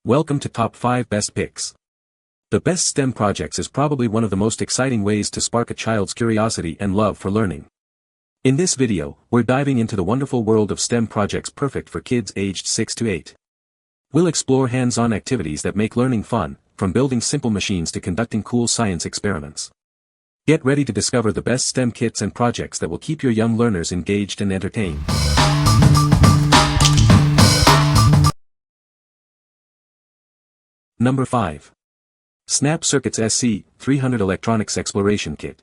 Welcome to Top 5 Best Picks. The best STEM projects is probably one of the most exciting ways to spark a child's curiosity and love for learning. In this video, we're diving into the wonderful world of STEM projects perfect for kids aged 6 to 8. We'll explore hands-on activities that make learning fun, from building simple machines to conducting cool science experiments. Get ready to discover the best STEM kits and projects that will keep your young learners engaged and entertained. Number 5. Snap Circuits SC300 Electronics Exploration Kit.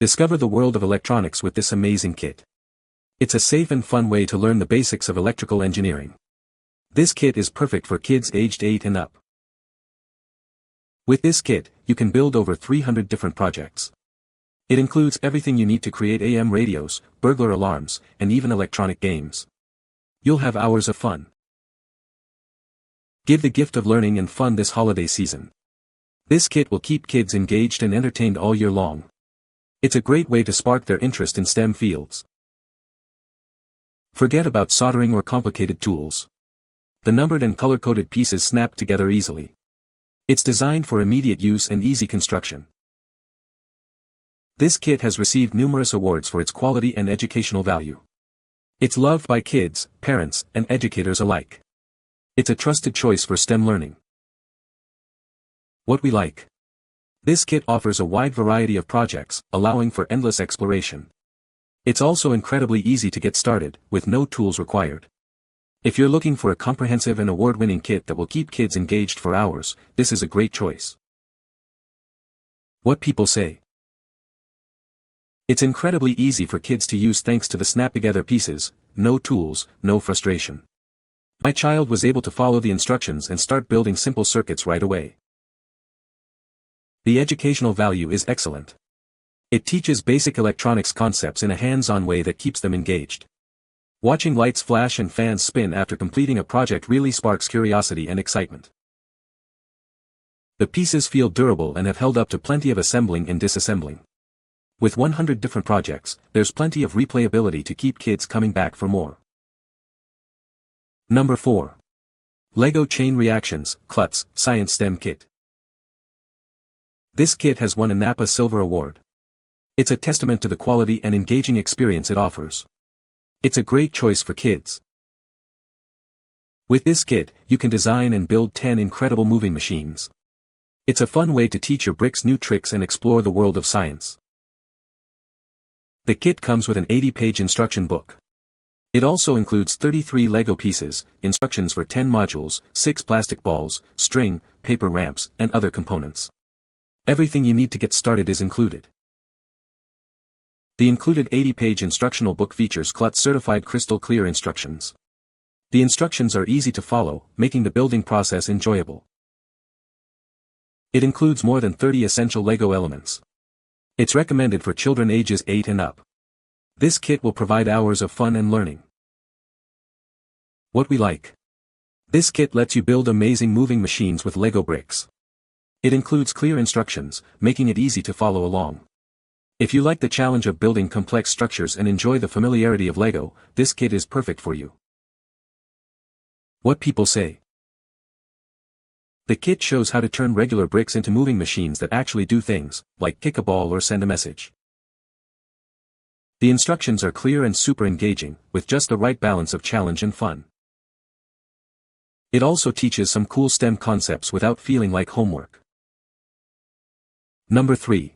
Discover the world of electronics with this amazing kit. It's a safe and fun way to learn the basics of electrical engineering. This kit is perfect for kids aged 8 and up. With this kit, you can build over 300 different projects. It includes everything you need to create AM radios, burglar alarms, and even electronic games. You'll have hours of fun. Give the gift of learning and fun this holiday season. This kit will keep kids engaged and entertained all year long. It's a great way to spark their interest in STEM fields. Forget about soldering or complicated tools. The numbered and color-coded pieces snap together easily. It's designed for immediate use and easy construction. This kit has received numerous awards for its quality and educational value. It's loved by kids, parents, and educators alike. It's a trusted choice for STEM learning. What we like. This kit offers a wide variety of projects, allowing for endless exploration. It's also incredibly easy to get started, with no tools required. If you're looking for a comprehensive and award-winning kit that will keep kids engaged for hours, this is a great choice. What people say. It's incredibly easy for kids to use thanks to the snap-together pieces, no tools, no frustration. My child was able to follow the instructions and start building simple circuits right away. The educational value is excellent. It teaches basic electronics concepts in a hands-on way that keeps them engaged. Watching lights flash and fans spin after completing a project really sparks curiosity and excitement. The pieces feel durable and have held up to plenty of assembling and disassembling. With 100 different projects, there's plenty of replayability to keep kids coming back for more. Number 4. LEGO Chain Reactions, Klutz, Science STEM Kit. This kit has won a NAPA Silver Award. It's a testament to the quality and engaging experience it offers. It's a great choice for kids. With this kit, you can design and build 10 incredible moving machines. It's a fun way to teach your bricks new tricks and explore the world of science. The kit comes with an 80-page instruction book. It also includes 33 LEGO pieces, instructions for 10 modules, 6 plastic balls, string, paper ramps, and other components. Everything you need to get started is included. The included 80-page instructional book features Klutz certified crystal clear instructions. The instructions are easy to follow, making the building process enjoyable. It includes more than 30 essential LEGO elements. It's recommended for children ages 8 and up. This kit will provide hours of fun and learning. What we like. This kit lets you build amazing moving machines with LEGO bricks. It includes clear instructions, making it easy to follow along. If you like the challenge of building complex structures and enjoy the familiarity of LEGO, this kit is perfect for you. What people say. The kit shows how to turn regular bricks into moving machines that actually do things, like kick a ball or send a message. The instructions are clear and super engaging, with just the right balance of challenge and fun. It also teaches some cool STEM concepts without feeling like homework. Number 3.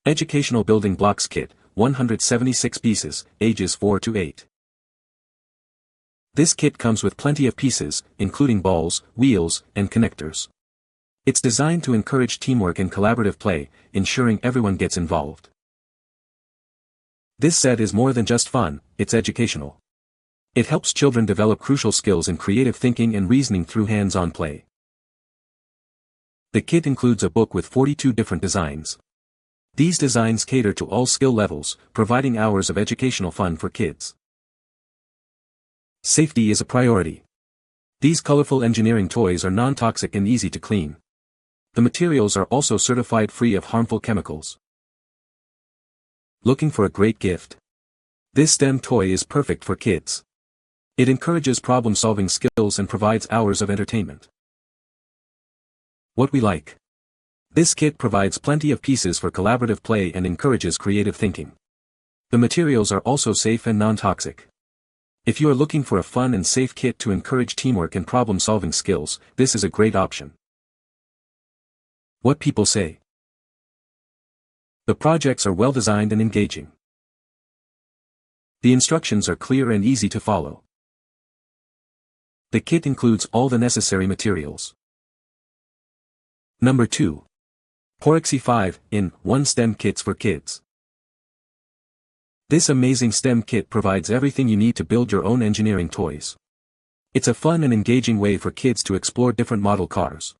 Educational Building Blocks Kit, 176 pieces, ages 4 to 8. This kit comes with plenty of pieces, including balls, wheels, and connectors. It's designed to encourage teamwork and collaborative play, ensuring everyone gets involved. This set is more than just fun, it's educational. It helps children develop crucial skills in creative thinking and reasoning through hands-on play. The kit includes a book with 42 different designs. These designs cater to all skill levels, providing hours of educational fun for kids. Safety is a priority. These colorful engineering toys are non-toxic and easy to clean. The materials are also certified free of harmful chemicals. Looking for a great gift? This STEM toy is perfect for kids. It encourages problem-solving skills and provides hours of entertainment. What we like. This kit provides plenty of pieces for collaborative play and encourages creative thinking. The materials are also safe and non-toxic. If you are looking for a fun and safe kit to encourage teamwork and problem-solving skills, this is a great option. What people say. The projects are well designed and engaging. The instructions are clear and easy to follow. The kit includes all the necessary materials. Number 2. Poraxy 5-in-1 STEM Kits for Kids. This amazing STEM kit provides everything you need to build your own engineering toys. It's a fun and engaging way for kids to explore different model cars.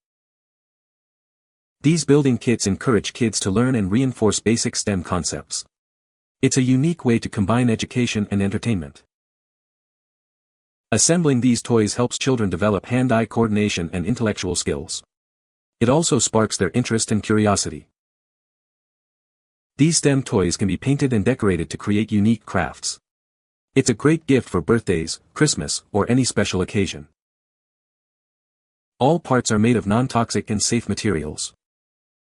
These building kits encourage kids to learn and reinforce basic STEM concepts. It's a unique way to combine education and entertainment. Assembling these toys helps children develop hand-eye coordination and intellectual skills. It also sparks their interest and curiosity. These STEM toys can be painted and decorated to create unique crafts. It's a great gift for birthdays, Christmas, or any special occasion. All parts are made of non-toxic and safe materials.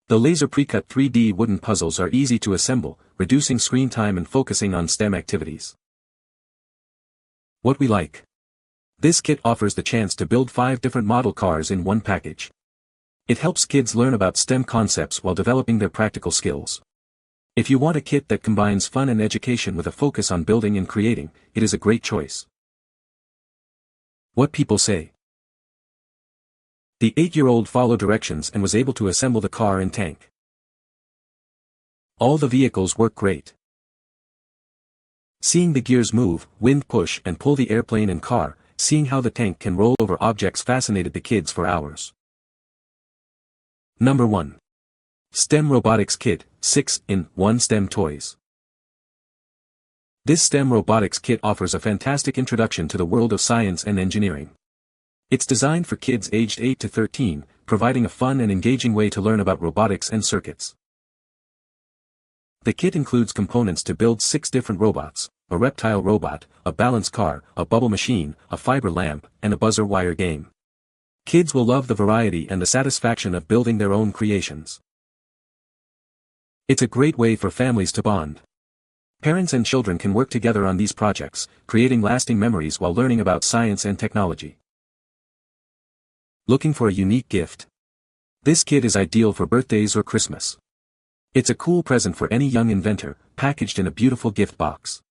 The laser pre-cut 3D wooden puzzles are easy to assemble, reducing screen time and focusing on STEM activities. What we like. This kit offers the chance to build 5 different model cars in one package. It helps kids learn about STEM concepts while developing their practical skills. If you want a kit that combines fun and education with a focus on building and creating, it is a great choice. What people say. The 8-year-old followed directions and was able to assemble the car and tank. All the vehicles work great. Seeing the gears move, wind push and pull the airplane and car, seeing how the tank can roll over objects fascinated the kids for hours. Number 1. STEM Robotics Kit, 6-in-1 STEM Toys. This STEM Robotics Kit offers a fantastic introduction to the world of science and engineering. It's designed for kids aged 8 to 13, providing a fun and engaging way to learn about robotics and circuits. The kit includes components to build 6 different robots, a reptile robot, a balance car, a bubble machine, a fiber lamp, and a buzzer wire game. Kids will love the variety and the satisfaction of building their own creations. It's a great way for families to bond. Parents and children can work together on these projects, creating lasting memories while learning about science and technology. Looking for a unique gift? This kit is ideal for birthdays or Christmas. It's a cool present for any young inventor, packaged in a beautiful gift box.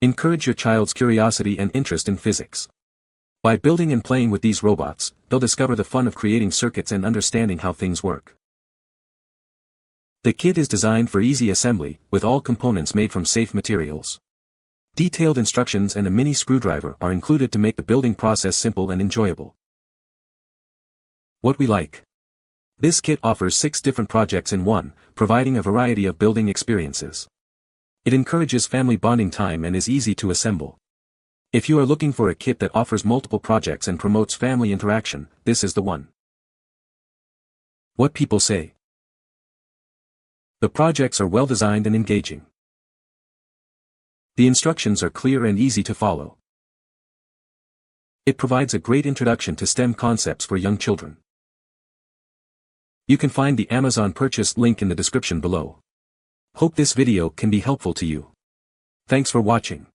Encourage your child's curiosity and interest in physics. By building and playing with these robots, they'll discover the fun of creating circuits and understanding how things work. The kit is designed for easy assembly, with all components made from safe materials. Detailed instructions and a mini screwdriver are included to make the building process simple and enjoyable. What we like. This kit offers 6 different projects in one, providing a variety of building experiences. It encourages family bonding time and is easy to assemble. If you are looking for a kit that offers multiple projects and promotes family interaction, this is the one. What people say. The projects are well designed and engaging. The instructions are clear and easy to follow. It provides a great introduction to STEM concepts for young children. You can find the Amazon purchase link in the description below. Hope this video can be helpful to you. Thanks for watching.